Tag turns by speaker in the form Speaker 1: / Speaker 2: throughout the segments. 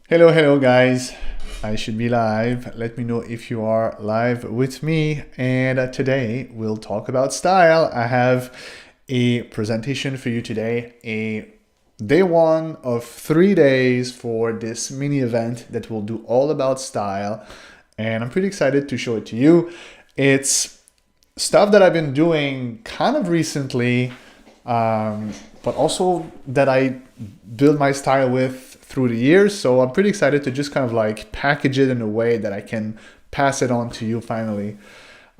Speaker 1: Hello guys. I should be live. Let me know if you are live with me. And today we'll talk about style. I have a presentation for you today, a day one of 3 days for this mini event that will do all about style. And I'm pretty excited to show it to you. It's stuff that I've been doing kind of recently, but also that I build my style with through the years. So I'm pretty excited to just kind of like package it in a way that I can pass it on to you finally.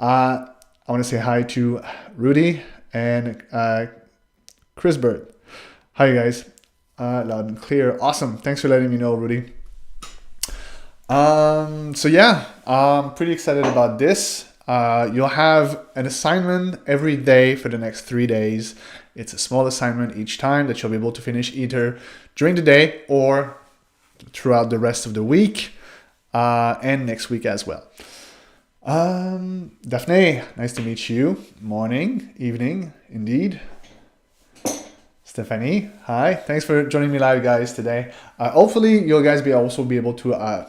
Speaker 1: I want to say hi to Rudy and Chris Bird. Hi, you guys. Loud and clear. Awesome. Thanks for letting me know, Rudy. So yeah, I'm pretty excited about this. You'll have an assignment every day for the next 3 days. It's a small assignment each time that you'll be able to finish either during the day or throughout the rest of the week and next week as well. Daphne, nice to meet you. Morning, evening, indeed. Stephanie, hi. Thanks for joining me live, guys, today. Hopefully, you guys also be able to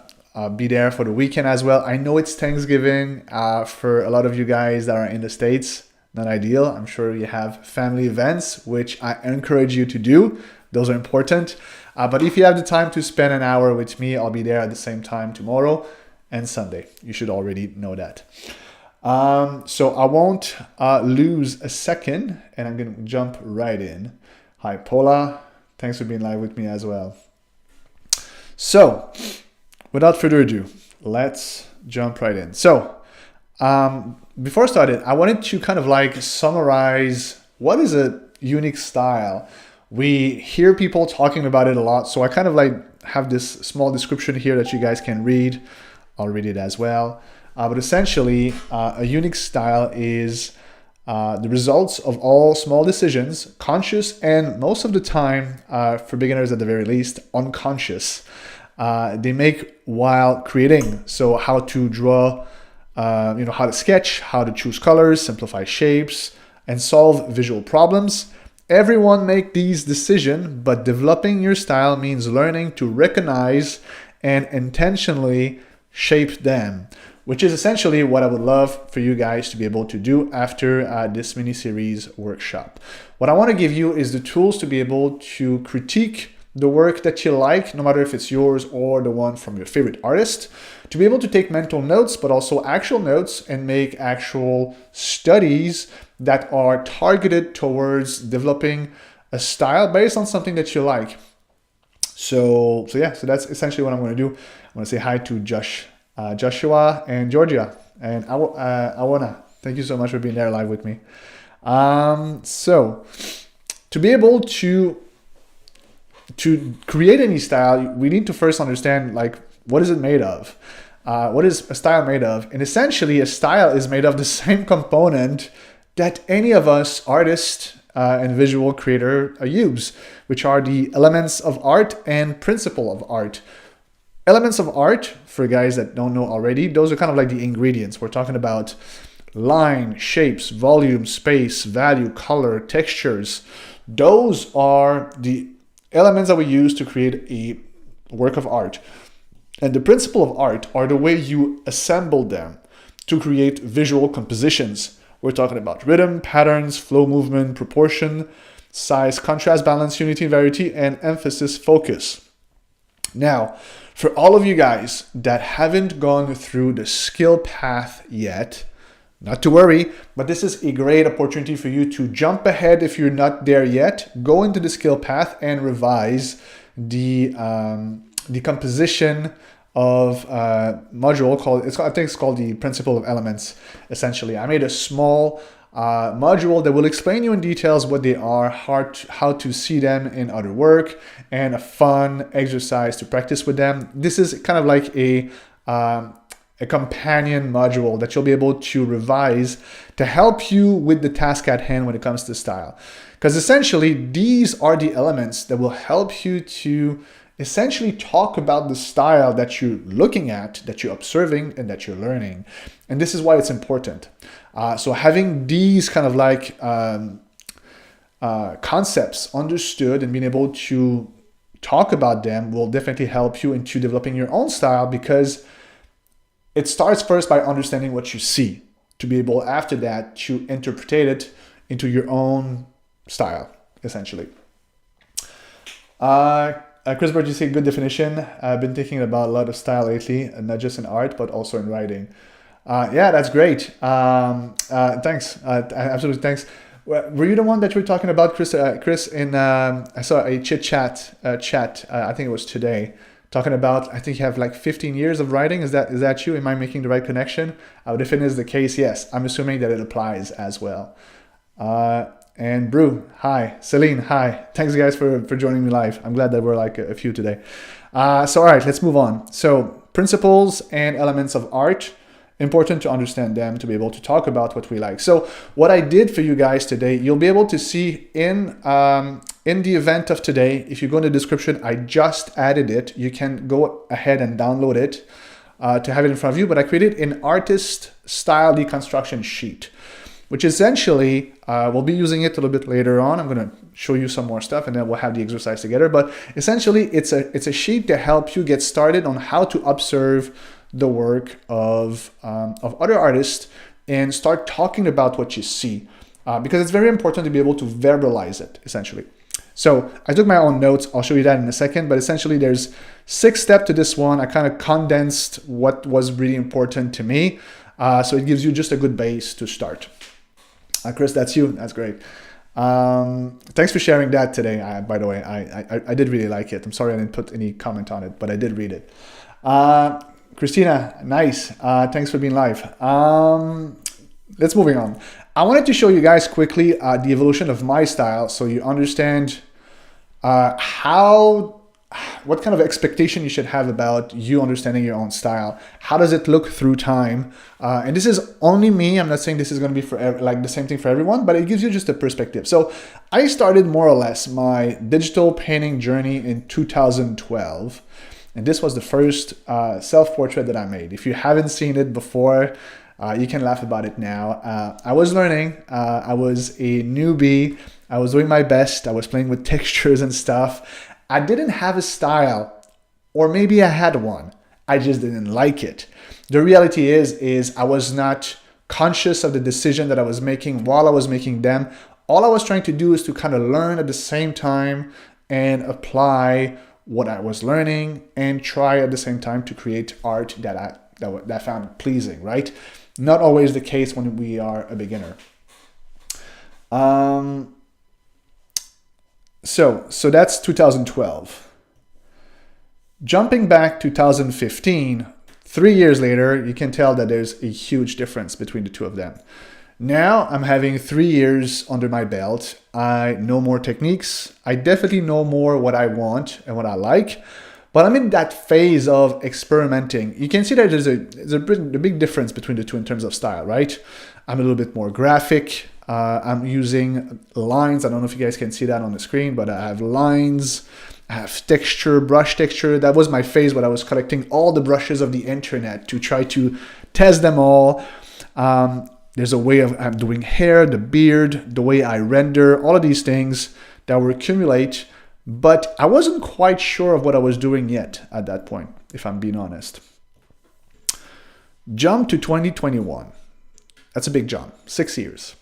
Speaker 1: be there for the weekend as well. I know it's Thanksgiving for a lot of you guys that are in the States. Not ideal. I'm sure you have family events, which I encourage you to do. Those are important. But if you have the time to spend an hour with me, I'll be there at the same time tomorrow and Sunday. You should already know that. So I won't lose a second, and I'm going to jump right in. Hi, Paula. Thanks for being live with me as well. So, without further ado, let's jump right in. So, before I started, I wanted to kind of like summarize what is a unique style. We hear people talking about it a lot, so I kind of like have this small description here that you guys can read. I'll read it as well. But essentially, a unique style is the results of all small decisions, conscious and most of the time, for beginners at the very least, unconscious. They make while creating. So how to draw, how to sketch, how to choose colors, simplify shapes, and solve visual problems. Everyone make these decisions, but developing your style means learning to recognize and intentionally shape them, which is essentially what I would love for you guys to be able to do after this mini-series workshop. What I want to give you is the tools to be able to critique the work that you like, no matter if it's yours or the one from your favorite artist, to be able to take mental notes, but also actual notes and make actual studies that are targeted towards developing a style based on something that you like. So that's essentially what I'm going to do. I'm going to say hi to Joshua and Georgia and Awana. Thank you so much for being there live with me. So to be able to create any style, we need to first understand like what is it made of? What is a style made of? And essentially, a style is made of the same component that any of us artists and visual creator use, which are the elements of art and principle of art. Elements of art, for guys that don't know already, those are kind of like the ingredients. We're talking about line, shapes, volume, space, value, color, textures. Those are the elements that we use to create a work of art. And the principle of art are the way you assemble them to create visual compositions. We're talking about rhythm, patterns, flow, movement, proportion, size, contrast, balance, unity, variety, and emphasis, focus. Now, for all of you guys that haven't gone through the skill path yet, not to worry, but this is a great opportunity for you to jump ahead if you're not there yet. Go into the skill path and revise the composition of module called, I think it's called the principle of elements, essentially. I made a small module that will explain you in details what they are, how to see them in other work, and a fun exercise to practice with them. This is kind of like a companion module that you'll be able to revise to help you with the task at hand when it comes to style. Because essentially, these are the elements that will help you to essentially talk about the style that you're looking at, that you're observing, and that you're learning. And this is why it's important. So having these kind of like concepts understood and being able to talk about them will definitely help you into developing your own style, because it starts first by understanding what you see to be able after that to interpret it into your own style, essentially. Chris Bird, you say good definition. I've been thinking about a lot of style lately, not just in art, but also in writing. Yeah, that's great. Thanks. Absolutely, thanks. Were you the one that you were talking about, Chris? Chris, in I saw a chat. I think it was today, talking about. I think you have like 15 years of writing. Is that you? Am I making the right connection? If it is the case, yes. I'm assuming that it applies as well. And Brew, hi. Celine, hi. Thanks guys for joining me live. I'm glad that we're like a few today. So all right, let's move on. So principles and elements of art. Important to understand them to be able to talk about what we like. So what I did for you guys today, you'll be able to see in the event of today, if you go in the description, I just added it. You can go ahead and download it to have it in front of you, but I created an artist style deconstruction sheet, which essentially, we'll be using it a little bit later on. I'm gonna show you some more stuff and then we'll have the exercise together. But essentially, it's a sheet to help you get started on how to observe the work of other artists and start talking about what you see, because it's very important to be able to verbalize it, essentially. So I took my own notes. I'll show you that in a second, but essentially there's 6 steps to this one. I kind of condensed what was really important to me. So it gives you just a good base to start. Chris, that's you. That's great. Thanks for sharing that today. By the way, I did really like it. I'm sorry I didn't put any comment on it, but I did read it. Christina, nice. Thanks for being live. Let's moving on. I wanted to show you guys quickly the evolution of my style, so you understand what kind of expectation you should have about you understanding your own style. How does it look through time? And this is only me. I'm not saying this is going to be for like the same thing for everyone, but it gives you just a perspective. So I started more or less my digital painting journey in 2012. And this was the first self-portrait that I made. If you haven't seen it before, you can laugh about it now. I was learning. I was a newbie. I was doing my best. I was playing with textures and stuff. I didn't have a style, or maybe I had one. I just didn't like it. The reality is I was not conscious of the decision that I was making while I was making them. All I was trying to do is to kind of learn at the same time and apply what I was learning and try at the same time to create art that I found pleasing, right? Not always the case when we are a beginner. So that's 2012. Jumping back 2015, 3 years later, you can tell that there's a huge difference between the two of them. Now I'm having 3 years under my belt. I know more techniques. I definitely know more what I want and what I like, but I'm in that phase of experimenting. You can see that there's a big difference between the two in terms of style, right? I'm a little bit more graphic. I'm using lines. I don't know if you guys can see that on the screen, but I have lines. I have texture, brush texture. That was my phase when I was collecting all the brushes of the internet to try to test them all. There's a way of I'm doing hair, the beard, the way I render, all of these things that will accumulate, but I wasn't quite sure of what I was doing yet at that point, if I'm being honest. Jump to 2021. That's a big jump, 6 years.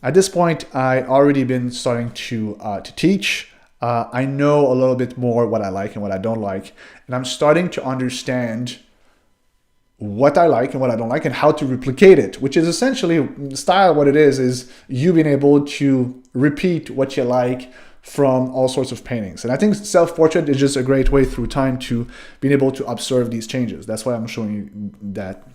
Speaker 1: At this point, I already been starting to teach. I know a little bit more what I like and what I don't like, and I'm starting to understand what I like and what I don't like and how to replicate it, which is essentially style. What it is you being able to repeat what you like from all sorts of paintings. And I think self-portrait is just a great way through time to being able to observe these changes. That's why I'm showing you that.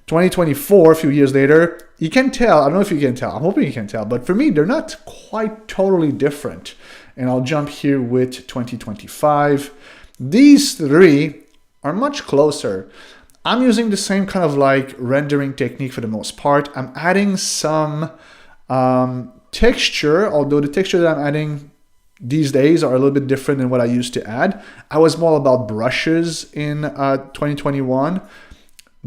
Speaker 1: 2024, a few years later, you can tell, I don't know if you can tell, I'm hoping you can tell, but for me, they're not quite totally different. And I'll jump here with 2025. These three are much closer. I'm using the same kind of like rendering technique for the most part. I'm adding some texture, although the texture that I'm adding these days are a little bit different than what I used to add. I was more about brushes in 2021.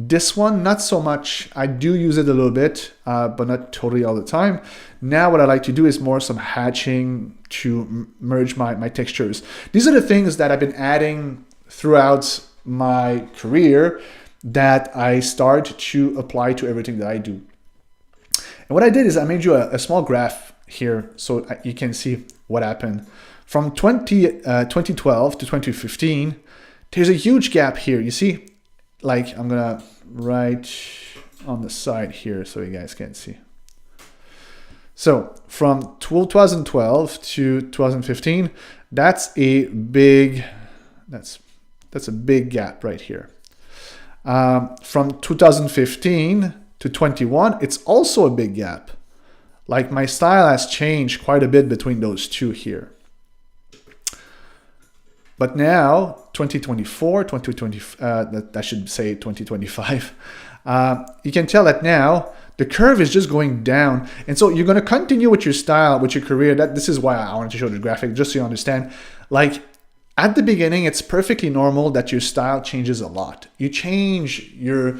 Speaker 1: This one, not so much. I do use it a little bit, but not totally all the time. Now what I like to do is more some hatching to merge my textures. These are the things that I've been adding throughout my career that I start to apply to everything that I do. And what I did is I made you a small graph here so you can see what happened. From 2012 to 2015, there's a huge gap here. You see? Like, I'm gonna write on the side here so you guys can see. So from 2012 to 2015, that's a big gap right here. From 2015 to 21, it's also a big gap. Like, my style has changed quite a bit between those two here. But now, 2024, 2020, that should say 2025, you can tell that now the curve is just going down. And so you're going to continue with your style, with your career. This is why I wanted to show the graphic, just so you understand. Like, at the beginning, it's perfectly normal that your style changes a lot. You change your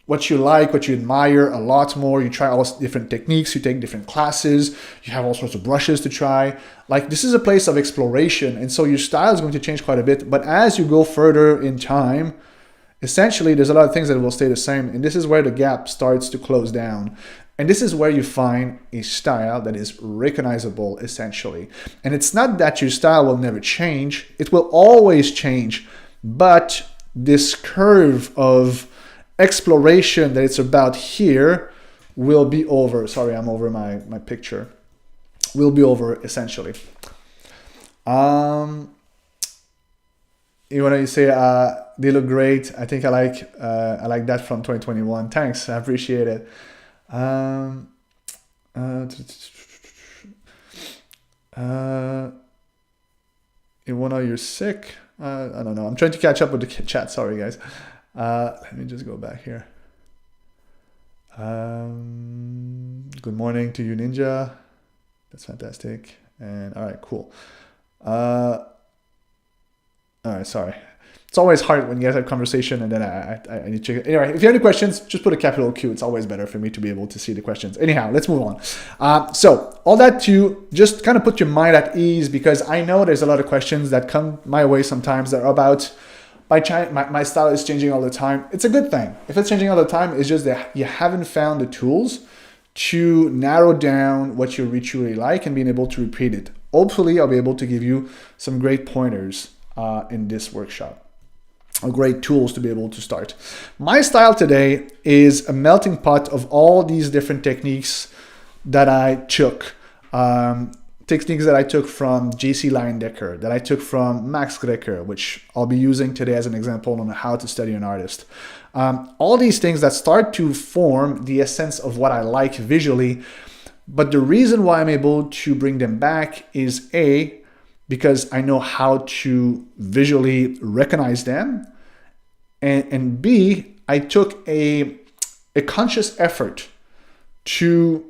Speaker 1: what you like, what you admire a lot more. You try all different techniques, you take different classes, you have all sorts of brushes to try. Like, this is a place of exploration, and so your style is going to change quite a bit. But as you go further in time, essentially there's a lot of things that will stay the same, and this is where the gap starts to close down. And this is where you find a style that is recognizable, essentially. And it's not that your style will never change, it will always change, but this curve of exploration that it's about here will be over. Sorry, I'm over my picture. Will be over, essentially. You want to say they look great. I think I like that from 2021. Thanks, I appreciate it. Ivona, you're sick. I don't know. I'm trying to catch up with the chat. Sorry, guys. Let me just go back here. Good morning to you, Ninja. That's fantastic. And all right, cool. All right, sorry. It's always hard when you guys have conversation and then I need to... Anyway, if you have any questions, just put a capital Q. It's always better for me to be able to see the questions. Anyhow, let's move on. So all that to just kind of put your mind at ease, because I know there's a lot of questions that come my way sometimes that are about my style is changing all the time. It's a good thing. If it's changing all the time, it's just that you haven't found the tools to narrow down what you really like and being able to repeat it. Hopefully, I'll be able to give you some great pointers in this workshop, or great tools to be able to start. My style today is a melting pot of all these different techniques that I took. Techniques that I took from JC Leyendecker, that I took from Max Grecker, which I'll be using today as an example on how to study an artist. All these things that start to form the essence of what I like visually. But the reason why I'm able to bring them back is A, because I know how to visually recognize them, and B, I took a conscious effort to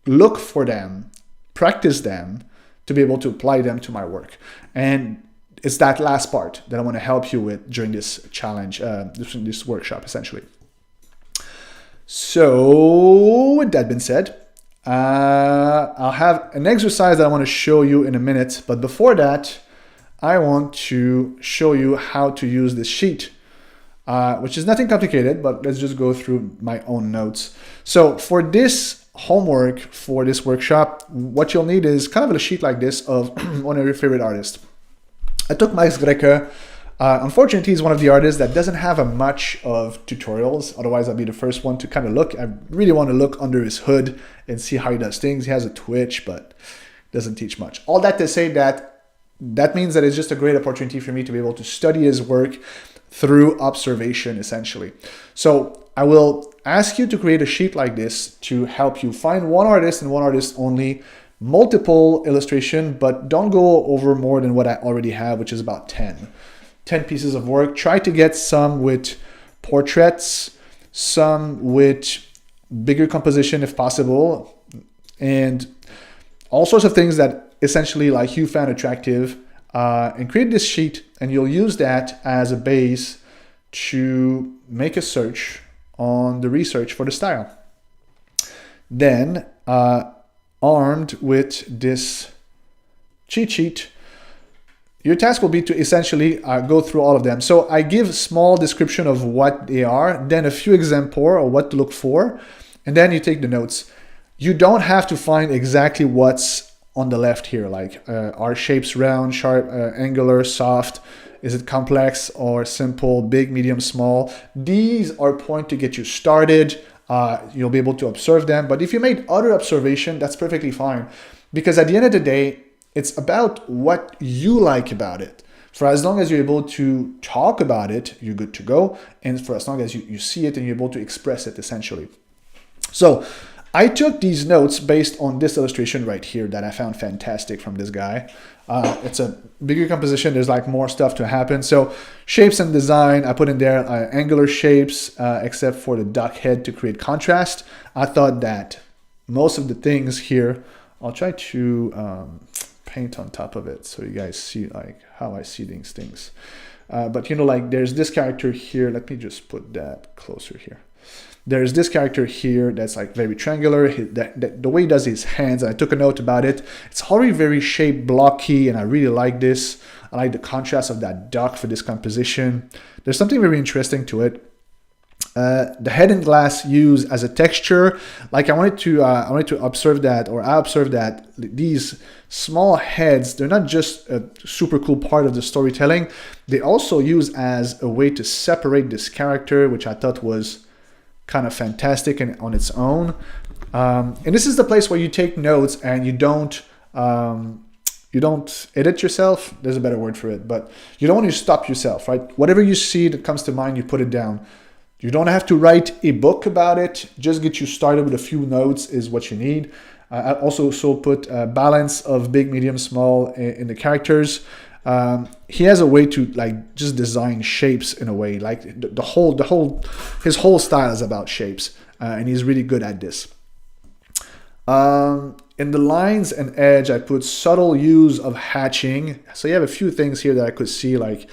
Speaker 1: look for them, practice them, to be able to apply them to my work. And it's that last part that I want to help you with during this challenge, this workshop, essentially. So with that being said, I'll have an exercise that I want to show you in a minute. But before that, I want to show you how to use this sheet, which is nothing complicated, but let's just go through my own notes. So for this homework, for this workshop, what you'll need is kind of a sheet like this of one of your favorite artists. I took Max Grecker. Unfortunately, he's one of the artists that doesn't have a much of tutorials. Otherwise, I'll be the first one to kind of look. I really want to look under his hood and see how he does things. He has a Twitch, but doesn't teach much. All that to say that means that it's just a great opportunity for me to be able to study his work through observation, essentially. So I will ask you to create a sheet like this to help you find one artist and one artist only, multiple illustration, but don't go over more than what I already have, which is about 10 pieces of work. Try to get some with portraits, some with bigger composition if possible, and all sorts of things that essentially like you found attractive, and create this sheet, and you'll use that as a base to make a search on the research for the style. Then, armed with this cheat sheet, your task will be to essentially go through all of them. So I give small description of what they are, then a few example or what to look for, and then you take the notes. You don't have to find exactly what's on the left here, like are shapes round, sharp, angular, soft, is it complex or simple, big, medium, small. These are points to get you started. You'll be able to observe them, but if you made other observation, that's perfectly fine, because at the end of the day, it's about what you like about it. For as long as you're able to talk about it, you're good to go. And for as long as you see it and you're able to express it, essentially. So I took these notes based on this illustration right here that I found fantastic from this guy. It's a bigger composition. There's like more stuff to happen. So shapes and design, I put in there angular shapes, except for the duck head to create contrast. I thought that most of the things here, I'll try to paint on top of it so you guys see like how I see these things. But you know, like there's this character here. Let me just put that closer here. There's this character here that's like very triangular. The way he does his hands, I took a note about it. It's already very shape blocky, and I really like this. I like the contrast of that duck for this composition. There's something very interesting to it. The head and glass used as a texture, like I wanted to observe that, or I observed that these small heads, they're not just a super cool part of the storytelling, they also use as a way to separate this character, which I thought was kind of fantastic and on its own. And this is the place where you take notes and you don't edit yourself. There's a better word for it, but you don't want to stop yourself, right? Whatever you see that comes to mind, you put it down. You don't have to write a book about it. Just get you started with a few notes is what you need. I also put a balance of big, medium, small in the characters. He has a way to like just design shapes in a way, like his whole style is about shapes, and he's really good at this. In the lines and edge, I put subtle use of hatching. So you have a few things here that I could see, like,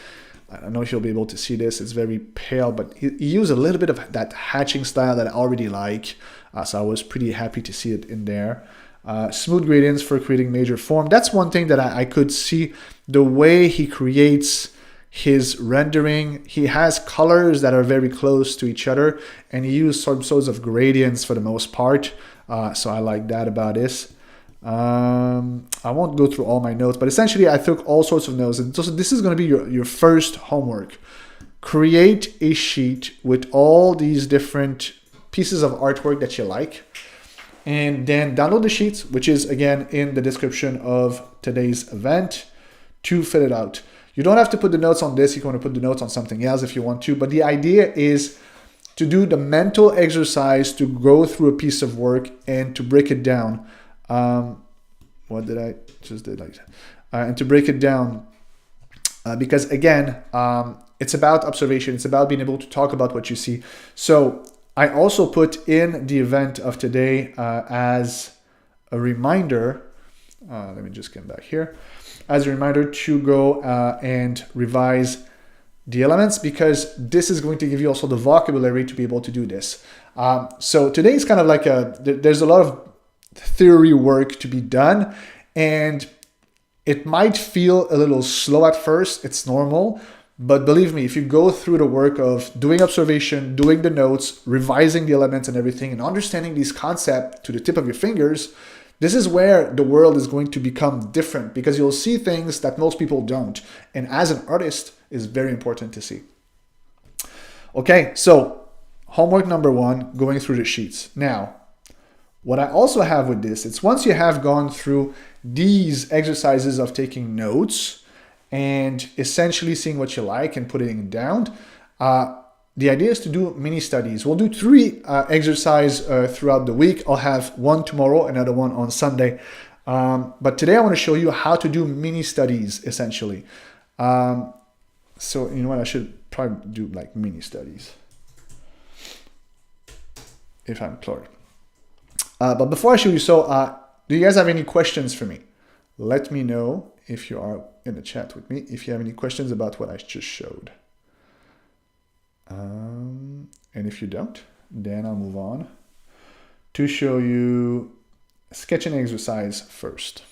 Speaker 1: I don't know if you'll be able to see this. It's very pale, but he used a little bit of that hatching style that I already like. So I was pretty happy to see it in there. Smooth gradients for creating major form. That's one thing that I could see. The way he creates his rendering, he has colors that are very close to each other, and he used some sorts of gradients for the most part. So I like that about this. I won't go through all my notes, but essentially I took all sorts of notes. And so this is going to be your first homework. Create a sheet with all these different pieces of artwork that you like, and then download the sheets, which is again in the description of today's event, to fill it out. You don't have to put the notes on this. You can want to put the notes on something else if you want to, but the idea is to do the mental exercise to go through a piece of work and to break it down. What did I just did like that? And to break it down, because again, it's about observation. It's about being able to talk about what you see. So I also put in the event of today as a reminder. Let me just get back here. As a reminder to go and revise the elements, because this is going to give you also the vocabulary to be able to do this. So today is kind of like there's a lot of theory work to be done, and it might feel a little slow at first. It's normal, but believe me, if you go through the work of doing observation, doing the notes, revising the elements and everything, and understanding these concepts to the tip of your fingers, this is where the world is going to become different, because you'll see things that most people don't, and as an artist is very important to see. Okay, so homework number 1, going through the sheets. Now, what I also have with this, it's once you have gone through these exercises of taking notes and essentially seeing what you like and putting it down, the idea is to do mini studies. We'll do 3 exercises throughout the week. I'll have one tomorrow, another one on Sunday. But today I want to show you how to do mini studies, essentially. So you know what, I should probably do like mini studies if I'm clear. But before I show you, do you guys have any questions for me? Let me know if you are in the chat with me, if you have any questions about what I just showed. And if you don't, then I'll move on to show you sketching exercise first.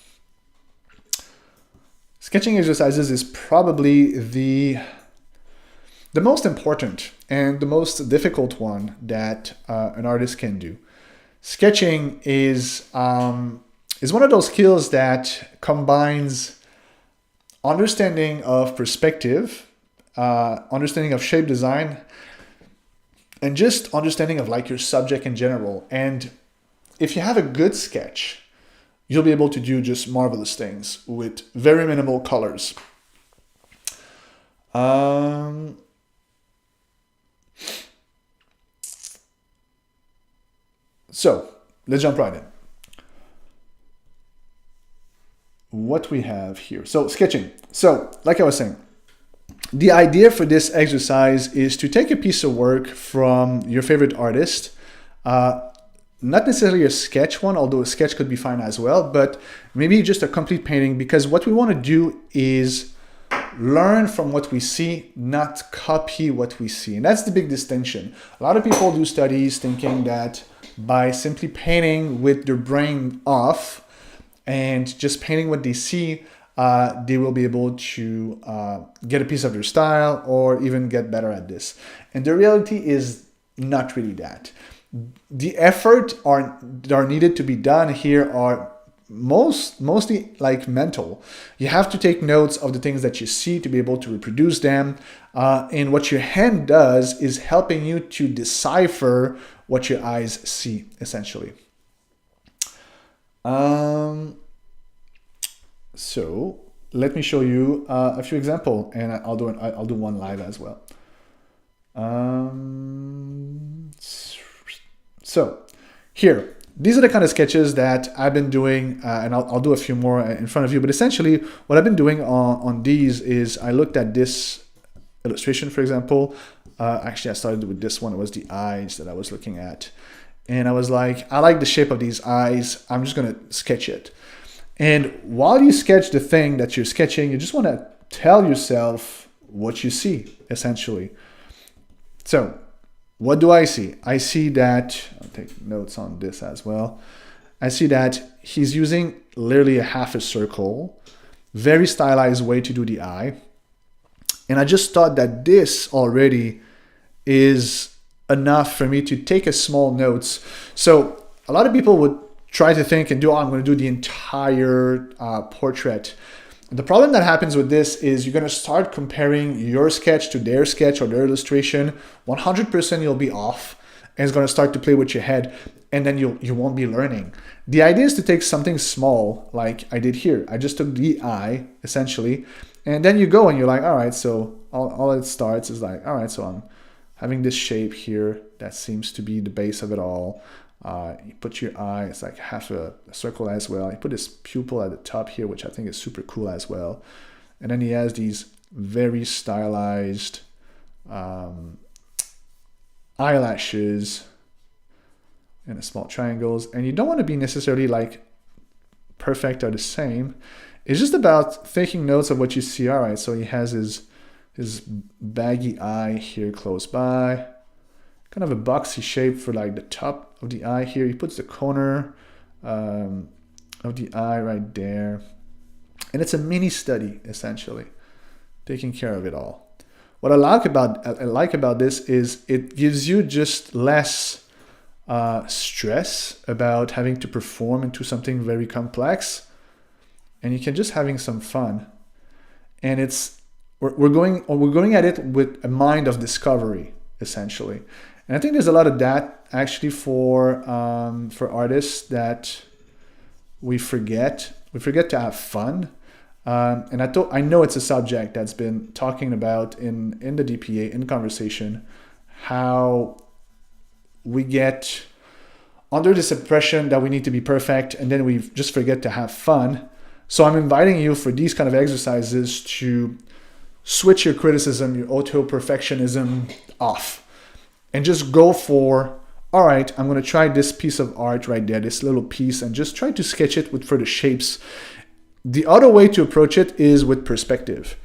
Speaker 1: Sketching exercises is probably the most important and the most difficult one that an artist can do. Sketching is one of those skills that combines understanding of perspective, understanding of shape design, and just understanding of like your subject in general. And if you have a good sketch, you'll be able to do just marvelous things with very minimal colors. So let's jump right in. What we have here. So sketching. So like I was saying, the idea for this exercise is to take a piece of work from your favorite artist, not necessarily a sketch one, although a sketch could be fine as well, but maybe just a complete painting, because what we want to do is learn from what we see, not copy what we see. And that's the big distinction. A lot of people do studies thinking that by simply painting with their brain off and just painting what they see, they will be able to get a piece of their style or even get better at this. And the reality is not really that. The effort that are needed to be done here are mostly like mental. You have to take notes of the things that you see to be able to reproduce them. And what your hand does is helping you to decipher what your eyes see, essentially. So let me show you a few examples, and I'll do one live as well. So here, these are the kind of sketches that I've been doing, and I'll do a few more in front of you. But essentially, what I've been doing on these is I looked at this illustration, for example. Actually, I started with this one. It was the eyes that I was looking at. And I was like, I like the shape of these eyes. I'm just going to sketch it. And while you sketch the thing that you're sketching, you just want to tell yourself what you see, essentially. So what do I see? I see that, I'll take notes on this as well. I see that he's using literally a half a circle, very stylized way to do the eye. And I just thought that this already is enough for me to take a small notes. So a lot of people would try to think and do, oh, I'm going to do the entire portrait. The problem that happens with this is you're going to start comparing your sketch to their sketch or their illustration. 100% you'll be off, and it's going to start to play with your head, and then you won't be learning. The idea is to take something small like I did here. I just took the eye, essentially, and then you go and you're like, all right, so all it starts is like, all right, so I'm having this shape here that seems to be the base of it all. You put your eye, it's like half a circle as well. You put this pupil at the top here, which I think is super cool as well. And then he has these very stylized eyelashes and the small triangles. And you don't want to be necessarily like perfect or the same. It's just about taking notes of what you see. All right, so he has his baggy eye here close by. Kind of a boxy shape for like the top of the eye here. He puts the corner of the eye right there. And it's a mini study, essentially, taking care of it all. What I like about this is it gives you just less stress about having to perform into something very complex. And you can just having some fun. And we're going at it with a mind of discovery, essentially. And I think there's a lot of that actually for artists that we forget. We forget to have fun. And I know it's a subject that's been talking about in the DPA, in conversation, how we get under this impression that we need to be perfect, and then we just forget to have fun. So I'm inviting you for these kind of exercises to switch your criticism, your auto-perfectionism off. And just go for, all right, I'm going to try this piece of art right there, this little piece, and just try to sketch it for the shapes. The other way to approach it is with perspective.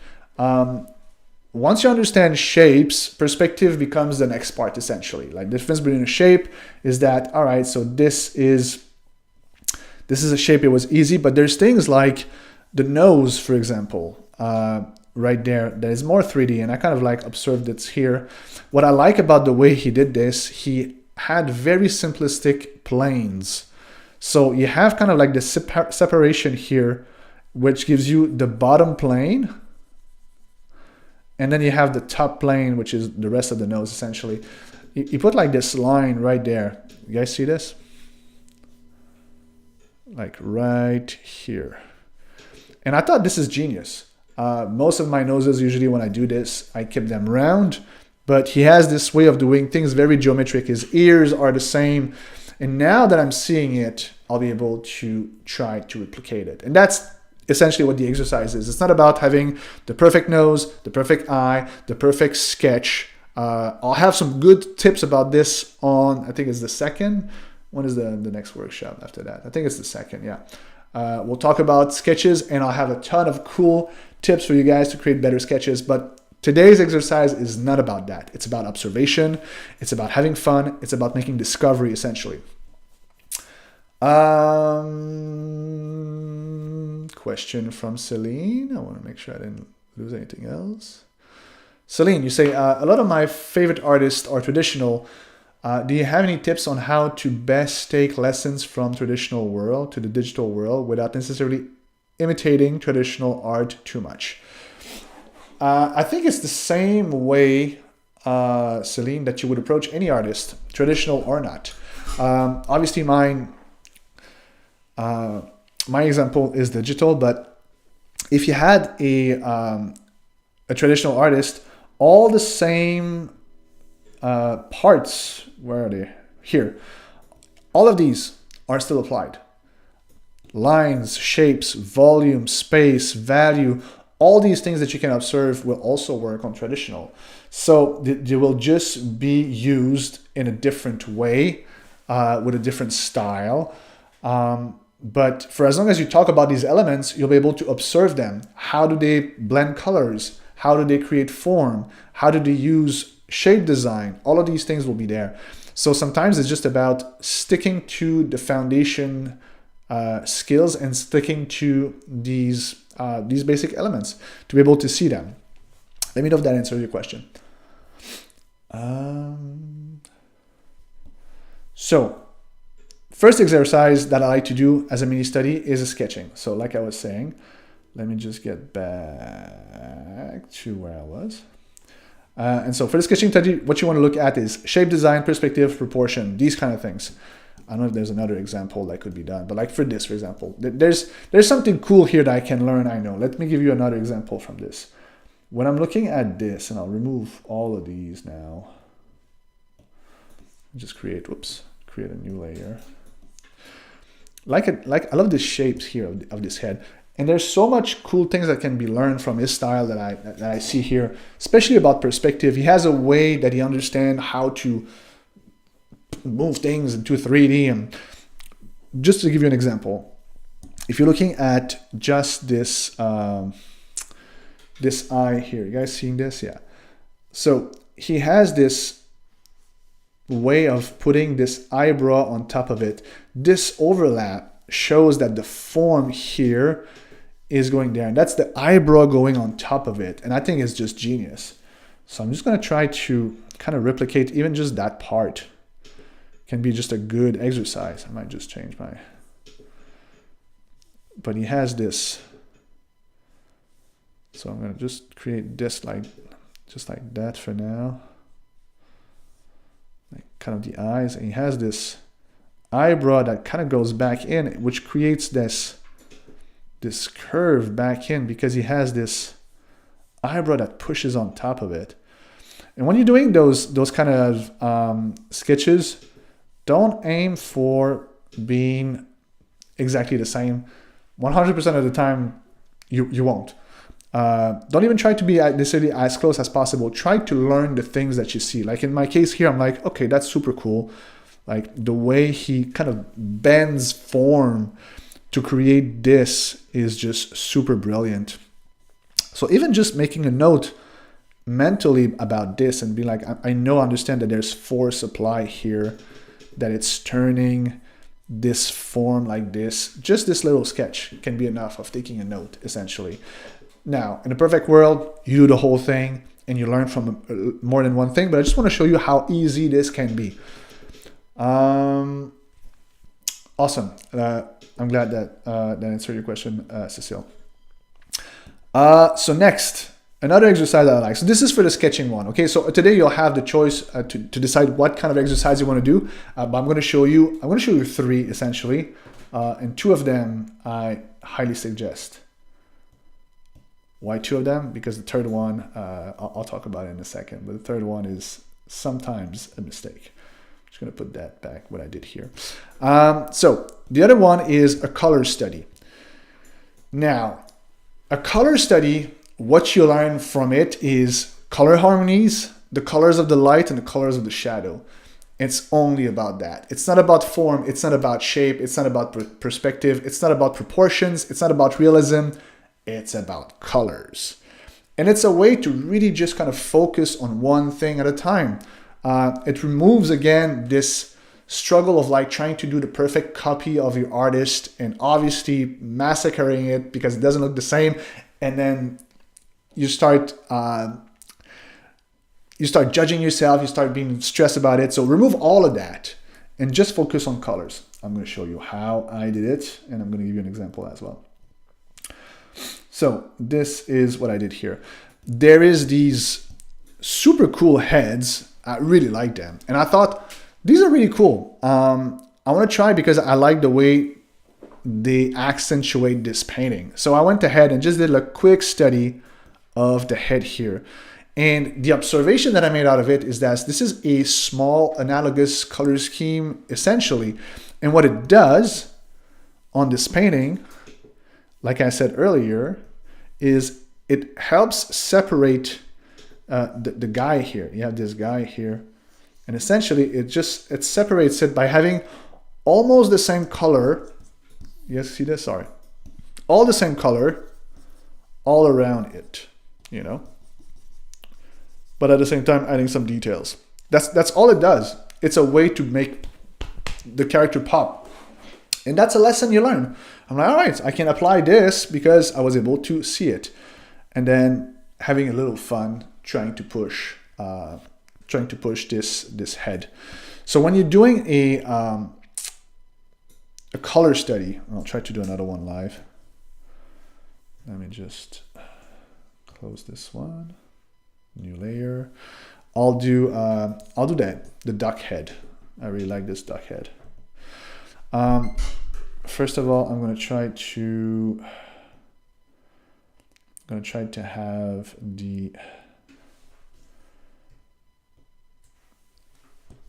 Speaker 1: once you understand shapes, perspective becomes the next part essentially. Like the difference between a shape is that, all right, so this is a shape, it was easy, but there's things like the nose, for example, right there, that is more 3D, and I kind of like observed it here. What I like about the way he did this, he had very simplistic planes. So you have kind of like the separation here, which gives you the bottom plane, and then you have the top plane, which is the rest of the nose essentially. You put like this line right there. You guys see this? Like right here. And I thought this is genius. Most of my noses, usually when I do this, I keep them round, but he has this way of doing things very geometric. His ears are the same. And now that I'm seeing it, I'll be able to try to replicate it. And that's essentially what the exercise is. It's not about having the perfect nose, the perfect eye, the perfect sketch. I'll have some good tips about this on, I think it's the second. When is the next workshop after that? I think it's the second, yeah. We'll talk about sketches, and I'll have a ton of cool tips for you guys to create better sketches. But today's exercise is not about that. It's about observation. It's about having fun. It's about making discovery, essentially. Question from Celine. I want to make sure I didn't lose anything else. Celine, you say, a lot of my favorite artists are traditional. Do you have any tips on how to best take lessons from traditional world to the digital world without necessarily imitating traditional art too much? I think it's the same way, Celine, that you would approach any artist, traditional or not. Obviously, my example is digital, but if you had a traditional artist, all the same parts, where are they? Here. All of these are still applied. Lines, shapes, volume, space, value, all these things that you can observe will also work on traditional. So they will just be used in a different way, with a different style. But for as long as you talk about these elements, you'll be able to observe them. How do they blend colors? How do they create form? How do they use shape design? All of these things will be there. So sometimes it's just about sticking to the foundation skills and sticking to these basic elements to be able to see them. Let me know if that answers your question. So first exercise that I like to do as a mini study is a sketching. So like I was saying, let me just get back to where I was. And so for the sketching study, what you want to look at is shape design, perspective, proportion, these kind of things. I don't know if there's another example that could be done, but like for this, for example, there's something cool here that I can learn, I know. Let me give you another example from this. When I'm looking at this, and I'll remove all of these now, just create a new layer. Like I love the shapes here of this head. And there's so much cool things that can be learned from his style that I see here, especially about perspective. He has a way that he understands how to move things into 3D. And just to give you an example, if you're looking at just this this eye here, you guys seeing this? Yeah. So he has this way of putting this eyebrow on top of it. This overlap shows that the form here is going there, and that's the eyebrow going on top of it, and I think it's just genius. So I'm just going to try to kind of replicate even just that part. Can be just a good exercise. I might just change my, but he has this, so I'm going to just create this just like that for now, like kind of the eyes, and he has this eyebrow that kind of goes back in, which creates this curve back in because he has this eyebrow that pushes on top of it. And when you're doing those kind of sketches, don't aim for being exactly the same. 100% of the time, you won't. Don't even try to be necessarily as close as possible. Try to learn the things that you see. Like in my case here, I'm like, okay, that's super cool. Like the way he kind of bends form to create this is just super brilliant. So even just making a note mentally about this and be like, I understand that there's force supply here, that it's turning this form like this. Just this little sketch can be enough of taking a note, essentially. Now, in a perfect world, you do the whole thing and you learn from more than one thing, but I just want to show you how easy this can be. Awesome. I'm glad that that answered your question, Cecile. So next, another exercise I like. So this is for the sketching one. Okay, so today you'll have the choice to decide what kind of exercise you want to do. But I'm going to show you 3 essentially, and 2 of them I highly suggest. Why 2 of them? Because the third one, I'll talk about it in a second, but the third one is sometimes a mistake. I'm just going to put that back, what I did here. So the other one is a color study. Now, a color study, what you learn from it is color harmonies, the colors of the light and the colors of the shadow. It's only about that. It's not about form, it's not about shape, it's not about perspective, it's not about proportions, it's not about realism. It's about colors. And it's a way to really just kind of focus on one thing at a time. It removes, again, this struggle of like trying to do the perfect copy of your artist and obviously massacring it because it doesn't look the same. And then you start judging yourself, you start being stressed about it. So remove all of that and just focus on colors. I'm going to show you how I did it, and I'm going to give you an example as well. So this is what I did here. There is these super cool heads. I really like them. And I thought, these are really cool. I want to try because I like the way they accentuate this painting. So I went ahead and just did a quick study of the head here. And the observation that I made out of it is that this is a small analogous color scheme, essentially. And what it does on this painting, like I said earlier, is it helps separate the guy here. You have this guy here. And essentially, it separates it by having almost the same color. You see this? Sorry. All the same color all around it, you know? But at the same time, adding some details. That's all it does. It's a way to make the character pop. And that's a lesson you learn. I'm like, all right, I can apply this because I was able to see it. And then having a little fun trying to push this head. So when you're doing a color study, I'll try to do another one live. Let me just close this one. New layer. I'll do the duck head. I really like this duck head. First of all, I'm going to try to have the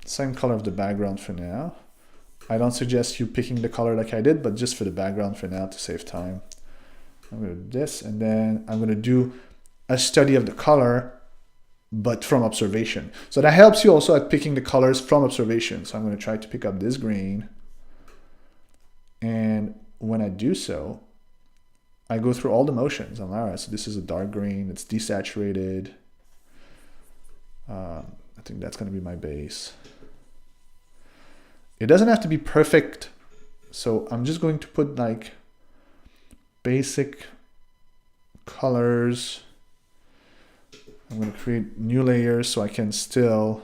Speaker 1: same color of the background for now. I don't suggest you picking the color like I did, but just for the background for now to save time. I'm going to do this, and then I'm going to do a study of the color, but from observation. So that helps you also at picking the colors from observation. So I'm going to try to pick up this green. And when I do so, I go through all the motions. I'm like, all right, so this is a dark green, it's desaturated. I think that's going to be my base. It doesn't have to be perfect. So I'm just going to put like basic colors. I'm going to create new layers so I can still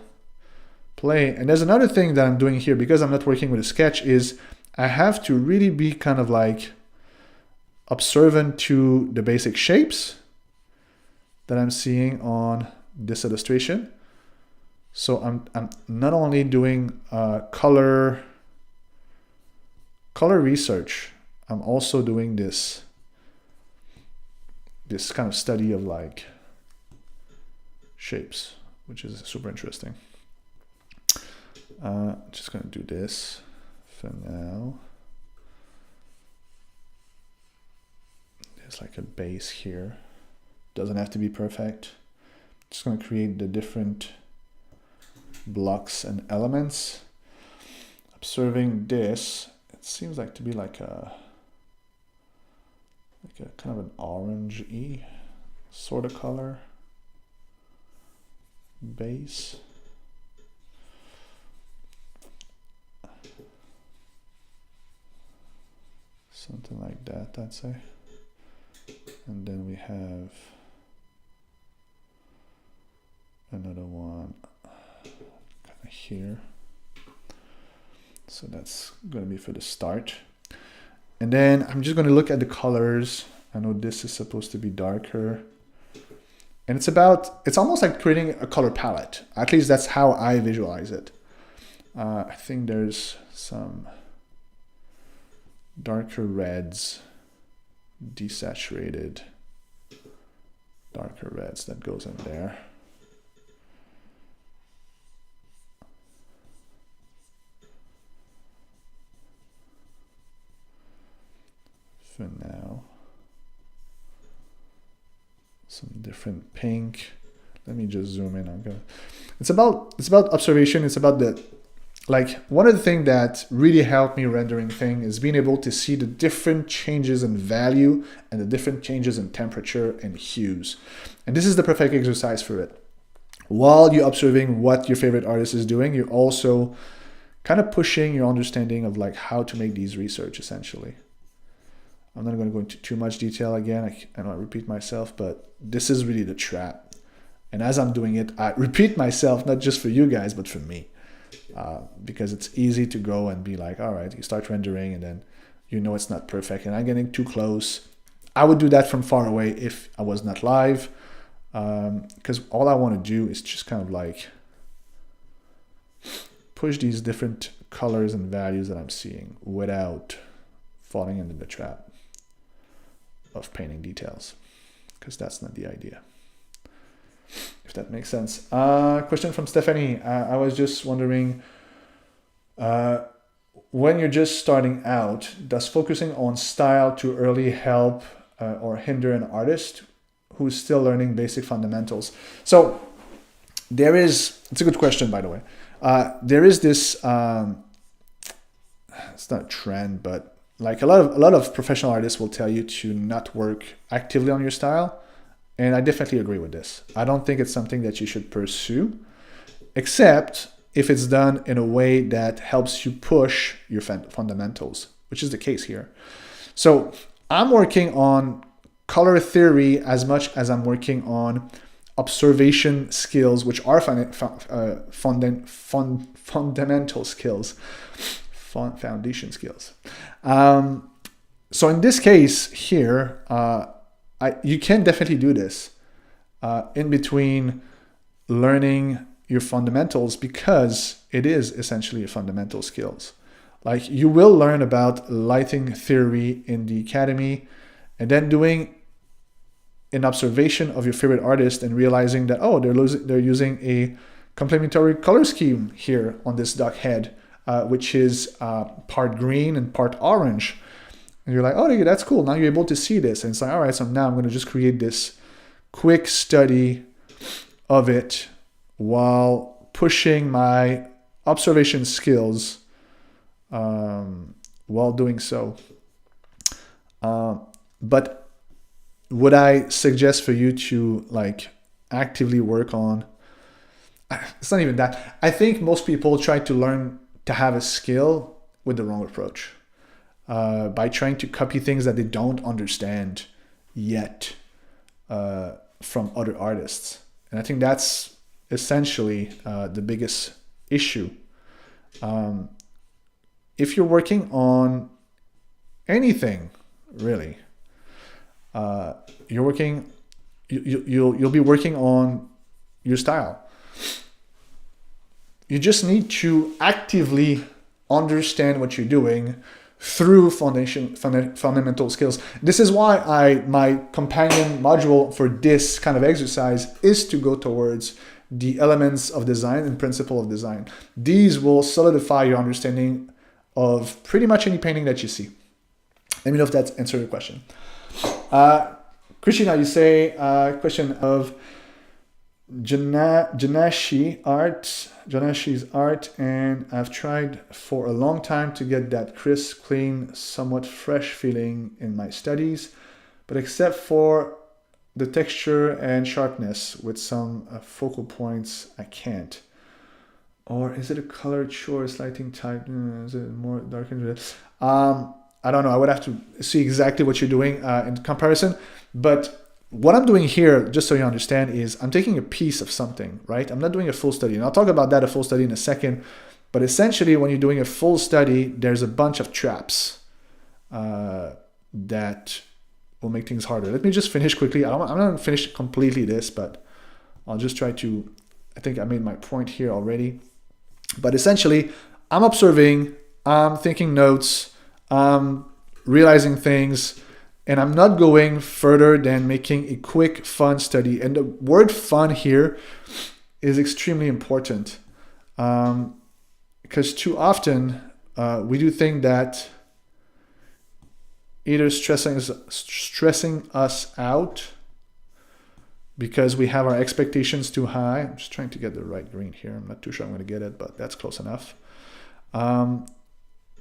Speaker 1: play. And there's another thing that I'm doing here because I'm not working with a sketch is I have to really be kind of like observant to the basic shapes that I'm seeing on this illustration. So I'm not only doing color research, I'm also doing this kind of study of like shapes, which is super interesting. Just gonna do this for now. There's like a base here. Doesn't have to be perfect. Just gonna create the different blocks and elements. Observing this, it seems like to be like a kind of an orangey sort of color. base. Something like that, I'd say. And then we have another one kind of here. So that's going to be for the start. And then I'm just going to look at the colors. I know this is supposed to be darker. And it's almost like creating a color palette. At least that's how I visualize it. I think there's some darker reds, desaturated darker reds that goes in there. For now, some different pink. Let me just zoom in. It's about observation. It's about the, like, one of the things that really helped me rendering thing is being able to see the different changes in value and the different changes in temperature and hues. And this is the perfect exercise for it. While you're observing what your favorite artist is doing, you're also kind of pushing your understanding of like how to make these research essentially. I'm not going to go into too much detail again. I know I repeat myself, but this is really the trap. And as I'm doing it, I repeat myself, not just for you guys, but for me. Because it's easy to go and be like, all right, you start rendering and then you know it's not perfect and I'm getting too close. I would do that from far away if I was not live. Because all I want to do is just kind of like push these different colors and values that I'm seeing without falling into the trap of painting details, because that's not the idea, if that makes sense. Question from Stephanie. I was just wondering, when you're just starting out, does focusing on style too early help or hinder an artist who's still learning basic fundamentals? So it's a good question, by the way. There is this, it's not a trend, but like a lot of professional artists will tell you to not work actively on your style. And I definitely agree with this. I don't think it's something that you should pursue, except if it's done in a way that helps you push your fundamentals, which is the case here. So I'm working on color theory as much as I'm working on observation skills, which are fundamental skills, foundation skills. So in this case here, you can definitely do this in between learning your fundamentals, because it is essentially a fundamental skills. Like you will learn about lighting theory in the academy, and then doing an observation of your favorite artist and realizing that, oh, they're using a complementary color scheme here on this duck head, which is part green and part orange. And you're like, oh, that's cool. Now you're able to see this. And it's like, all right, so now I'm going to just create this quick study of it while pushing my observation skills while doing so. But would I suggest for you to like actively work on, it's not even that. I think most people try to learn to have a skill with the wrong approach. By trying to copy things that they don't understand yet from other artists. And I think that's essentially the biggest issue. If you're working on anything, really, you'll be working on your style. You just need to actively understand what you're doing through fundamental skills. This is why my companion module for this kind of exercise is to go towards the elements of design and principle of design. These will solidify your understanding of pretty much any painting that you see. Let me know if that answers your question. Christina, you say, question of Janashi's art, and I've tried for a long time to get that crisp, clean, somewhat fresh feeling in my studies, but except for the texture and sharpness with some focal points I can't. Or is it a color choice, lighting type? Is it more dark and red? I don't know. I would have to see exactly what you're doing in comparison. But what I'm doing here, just so you understand, is I'm taking a piece of something, right? I'm not doing a full study. And I'll talk about that, a full study, in a second. But essentially, when you're doing a full study, there's a bunch of traps that will make things harder. Let me just finish quickly. I'm not going to finish completely this, but I'll just try to, I think I made my point here already. But essentially, I'm observing, I'm taking notes, I'm realizing things, and I'm not going further than making a quick, fun study. And the word fun here is extremely important because too often we do think that either stressing us out because we have our expectations too high. I'm just trying to get the right green here. I'm not too sure I'm going to get it, but that's close enough. And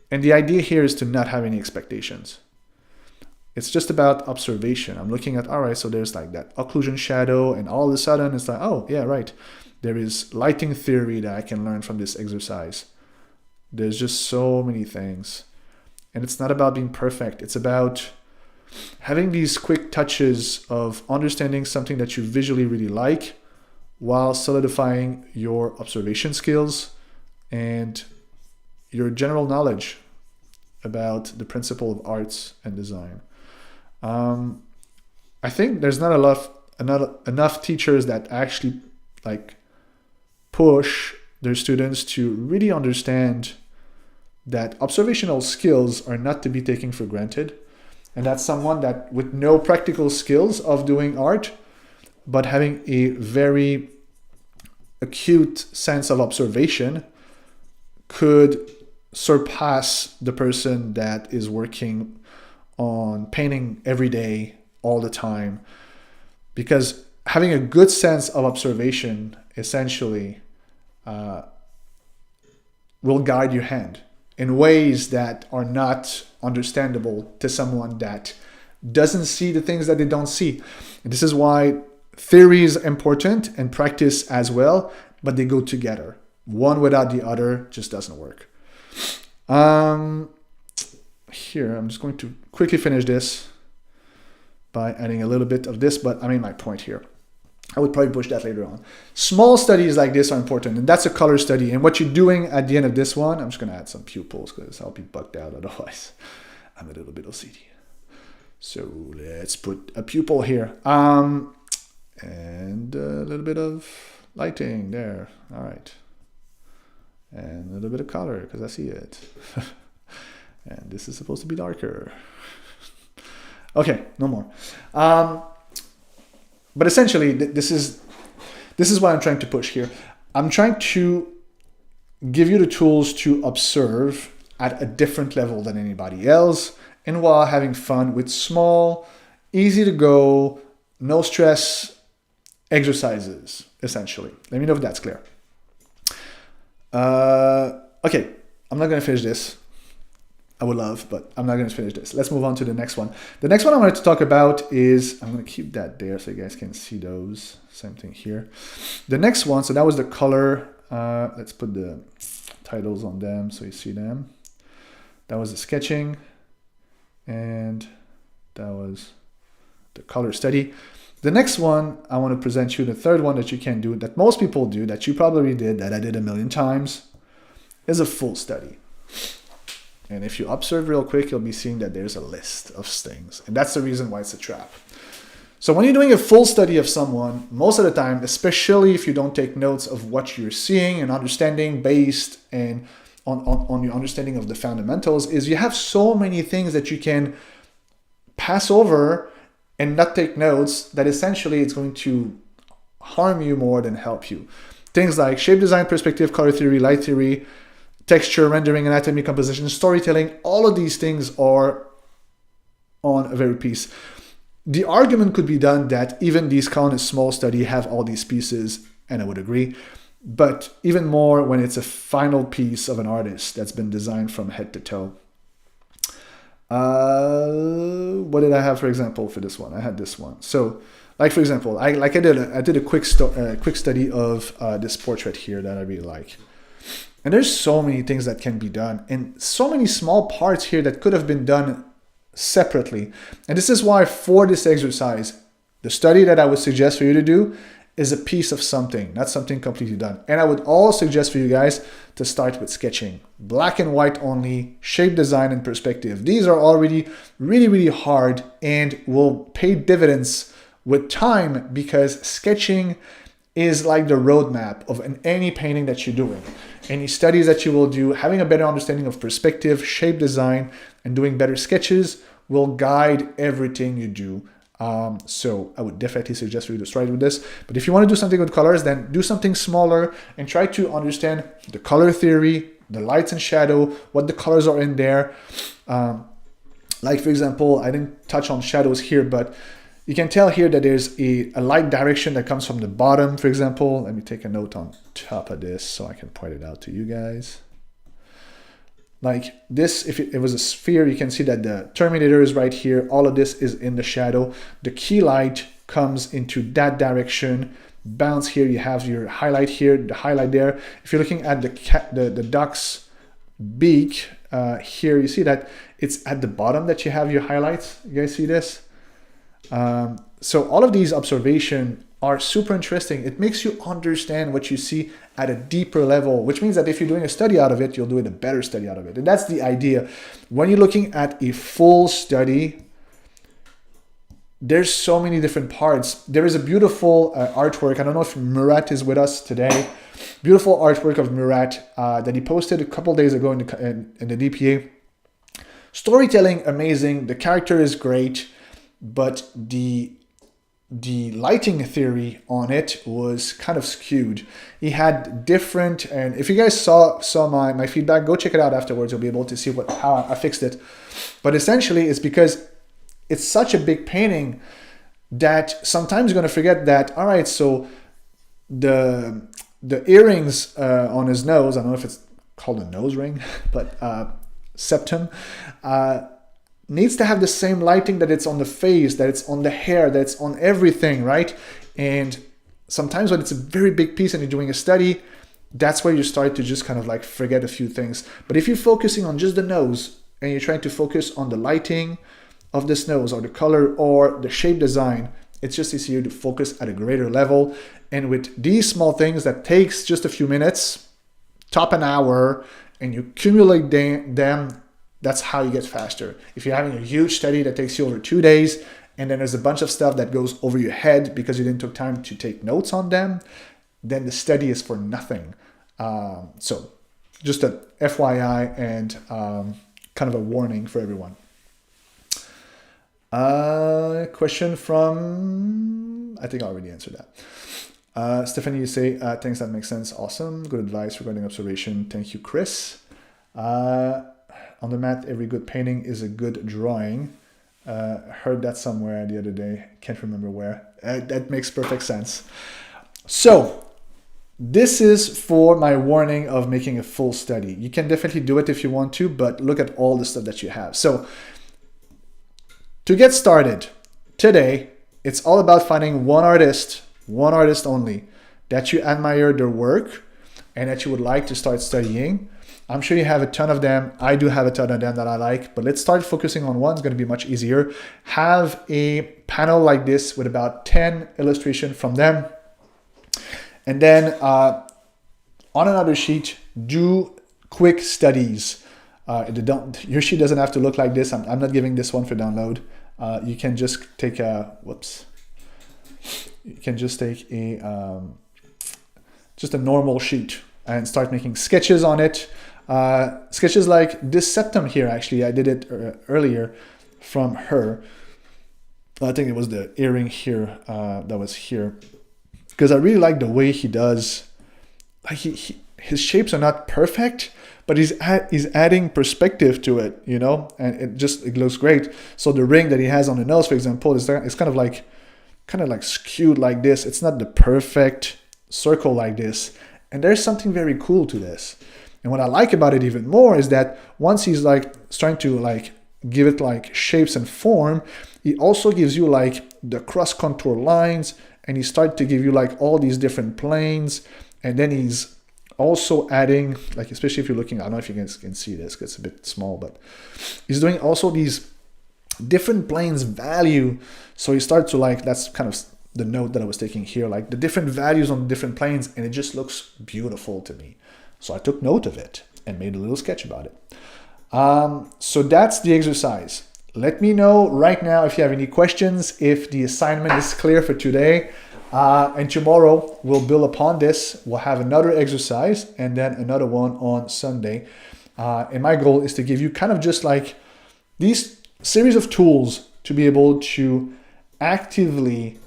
Speaker 1: the idea here is to not have any expectations. It's just about observation. I'm looking at, all right, so there's like that occlusion shadow, and all of a sudden it's like, oh, yeah, right. There is lighting theory that I can learn from this exercise. There's just so many things. And it's not about being perfect. It's about having these quick touches of understanding something that you visually really like while solidifying your observation skills and your general knowledge about the principle of arts and design. I think there's not enough teachers that actually like push their students to really understand that observational skills are not to be taken for granted. And that's someone that with no practical skills of doing art, but having a very acute sense of observation could surpass the person that is working on painting every day, all the time. Because having a good sense of observation essentially will guide your hand in ways that are not understandable to someone that doesn't see the things that they don't see. And this is why theory is important and practice as well, but they go together. One without the other just doesn't work. Here, I'm just going to quickly finish this by adding a little bit of this, but I made my point here. I would probably push that later on. Small studies like this are important, and that's a color study. And what you're doing at the end of this one, I'm just going to add some pupils because I'll be bugged out otherwise. I'm a little bit OCD. So let's put a pupil here. And a little bit of lighting there. All right. And a little bit of color because I see it. And this is supposed to be darker. Okay, no more. But essentially, this is what I'm trying to push here. I'm trying to give you the tools to observe at a different level than anybody else, and while having fun with small, easy to go, no stress exercises, essentially. Let me know if that's clear. Okay, I'm not going to finish this. I would love, but I'm not going to finish this. Let's move on to the next one. The next one I wanted to talk about is, I'm going to keep that there so you guys can see those. Same thing here. The next one, so that was the color. Let's put the titles on them so you see them. That was the sketching. And that was the color study. The next one, I want to present you the third one that you can do, that most people do, that you probably did, that I did a million times, is a full study. And if you observe real quick, you'll be seeing that there's a list of things. And that's the reason why it's a trap. So when you're doing a full study of someone, most of the time, especially if you don't take notes of what you're seeing and understanding based and on your understanding of the fundamentals, is you have so many things that you can pass over and not take notes that essentially it's going to harm you more than help you. Things like shape design, perspective, color theory, light theory, texture, rendering, anatomy, composition, storytelling, all of these things are on a very piece. The argument could be done that even these kind of small study have all these pieces, and I would agree, but even more when it's a final piece of an artist that's been designed from head to toe. What did I have, for example, for this one? I had this one. So Like for example, I did a quick study of this portrait here that I really like. And there's so many things that can be done, and so many small parts here that could have been done separately. And this is why for this exercise, the study that I would suggest for you to do is a piece of something, not something completely done. And I would also suggest for you guys to start with sketching. Black and white only, shape, design, and perspective. These are already really, really hard and will pay dividends with time, because sketching is like the roadmap of any painting that you're doing. Any studies that you will do, having a better understanding of perspective, shape, design, and doing better sketches will guide everything you do. So I would definitely suggest for you to start with this. But if you want to do something with colors, then do something smaller and try to understand the color theory, the lights and shadow, what the colors are in there. Like for example, I didn't touch on shadows here, but you can tell here that there's a light direction that comes from the bottom, for example. Let me take a note on top of this so I can point it out to you guys. Like this, if it was a sphere, you can see that the terminator is right here. All of this is in the shadow. The key light comes into that direction. Bounce here, you have your highlight here, the highlight there. If you're looking at the duck's beak, here you see that it's at the bottom that you have your highlights. You guys see this? So all of these observations are super interesting. It makes you understand what you see at a deeper level, which means that if you're doing a study out of it, you'll do a better study out of it. And that's the idea. When you're looking at a full study, there's so many different parts. There is a beautiful artwork. I don't know if Murat is with us today. Beautiful artwork of Murat that he posted a couple days ago in the DPA. Storytelling, amazing. The character is great. But the lighting theory on it was kind of skewed. He had different, and if you guys saw my feedback, go check it out afterwards. You'll be able to see how I fixed it. But essentially, it's because it's such a big painting that sometimes you're going to forget that, all right, so the earrings on his nose, I don't know if it's called a nose ring, but septum, needs to have the same lighting that it's on the face, that it's on the hair, that it's on everything, right? And sometimes when it's a very big piece and you're doing a study, that's where you start to just kind of like forget a few things. But if you're focusing on just the nose and you're trying to focus on the lighting of this nose or the color or the shape design, it's just easier to focus at a greater level. And with these small things that takes just a few minutes, top an hour, and you accumulate them, that's how you get faster. If you're having a huge study that takes you over 2 days, and then there's a bunch of stuff that goes over your head because you didn't take time to take notes on them, then the study is for nothing. So just a FYI and kind of a warning for everyone. Question from, I think I already answered that. Stephanie, you say, thanks, that makes sense. Awesome. Good advice regarding observation. Thank you, Chris. On the mat, every good painting is a good drawing. Heard that somewhere the other day. Can't remember where. That makes perfect sense. So this is for my warning of making a full study. You can definitely do it if you want to, but look at all the stuff that you have. So to get started today, it's all about finding one artist only, that you admire their work and that you would like to start studying. I'm sure you have a ton of them. I do have a ton of them that I like, but let's start focusing on one. It's going to be much easier. Have a panel like this with about 10 illustrations from them. And then on another sheet, do quick studies. Your sheet doesn't have to look like this. I'm not giving this one for download. You can just take a, you can just take a, just a normal sheet and start making sketches on it. Sketches like this septum here, actually, I did it earlier from her. I think it was the earring here that was here. Because I really like the way he does, like his shapes are not perfect, but he's adding perspective to it, you know, and it looks great. So the ring that he has on the nose, for example, is kind of like skewed like this. It's not the perfect circle like this. And there's something very cool to this. And what I like about it even more is that once he's like trying to like give it like shapes and form, he also gives you like the cross contour lines, and he starts to give you like all these different planes. And then he's also adding, like, especially if you're looking, I don't know if you guys can see this, it's a bit small, but he's doing also these different planes value. So he starts to like, that's kind of the note that I was taking here, like the different values on different planes, and it just looks beautiful to me. So I took note of it and made a little sketch about it. So that's the exercise. Let me know right now if you have any questions, if the assignment is clear for today. And tomorrow we'll build upon this. We'll have another exercise and then another one on Sunday. And my goal is to give you kind of just like these series of tools to be able to actively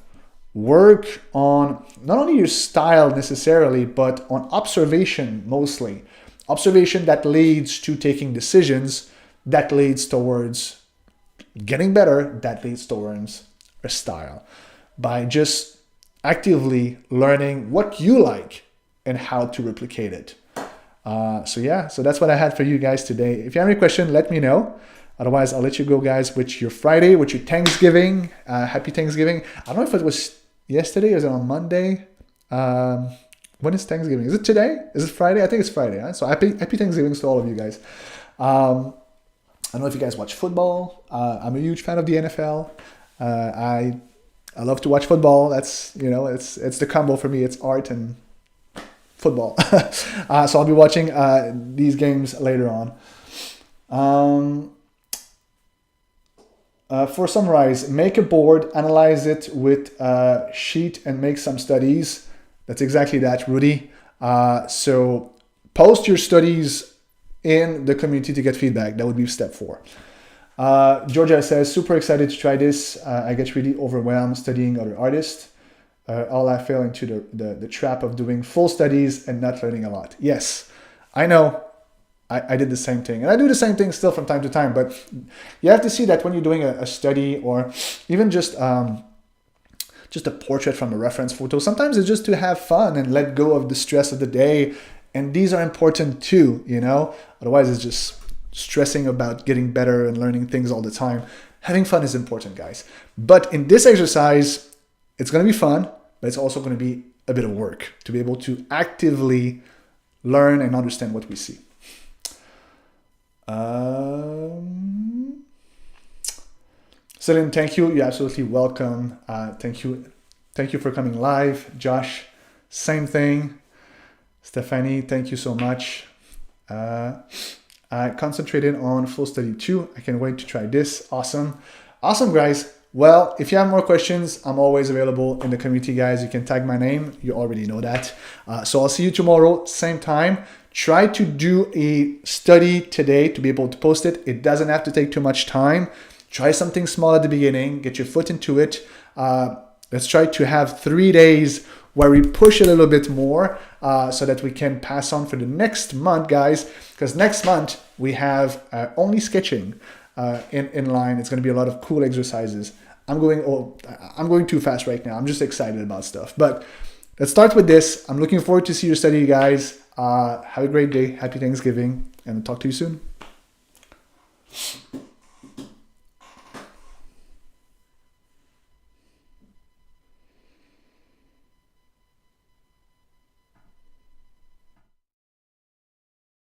Speaker 1: work on not only your style necessarily, but on observation mostly. Observation that leads to taking decisions, that leads towards getting better, that leads towards a style. By just actively learning what you like and how to replicate it. So that's what I had for you guys today. If you have any question, let me know. Otherwise, I'll let you go, guys, with your Friday, with your Thanksgiving. Happy Thanksgiving. I don't know if it was yesterday or is it on Monday. When is Thanksgiving? Is it today? Is it Friday? I think it's Friday. Huh? So happy Thanksgiving to all of you guys. I don't know if you guys watch football. I'm a huge fan of the NFL. I love to watch football. That's, it's the combo for me. It's art and football. So I'll be watching these games later on. For summarize, make a board, analyze it with a sheet, and make some studies. That's exactly that, Rudy. So post your studies in the community to get feedback. That would be step 4. Georgia says, super excited to try this. I get really overwhelmed studying other artists. All I fell into the trap of doing full studies and not learning a lot. Yes, I know. I did the same thing. And I do the same thing still from time to time. But you have to see that when you're doing a study, or even just a portrait from a reference photo, sometimes it's just to have fun and let go of the stress of the day. And these are important too, Otherwise, it's just stressing about getting better and learning things all the time. Having fun is important, guys. But in this exercise, it's going to be fun, but it's also going to be a bit of work to be able to actively learn and understand what we see. Celine, thank you. You're absolutely welcome. Thank you for coming live. Josh, same thing. Stephanie, thank you so much. I concentrated on full study too. I can't wait to try this. Awesome, guys. Well, if you have more questions, I'm always available in the community, guys. You can tag my name. You already know that. So I'll see you tomorrow, same time. Try to do a study today to be able to post it. It doesn't have to take too much time. Try something small at the beginning. Get your foot into it. Let's try to have 3 days where we push a little bit more so that we can pass on for the next month, guys. Because next month we have only sketching in line. It's going to be a lot of cool exercises. I'm going too fast right now. I'm just excited about stuff. But let's start with this. I'm looking forward to see your study, guys. Have a great day. Happy Thanksgiving, and I'll talk to you soon.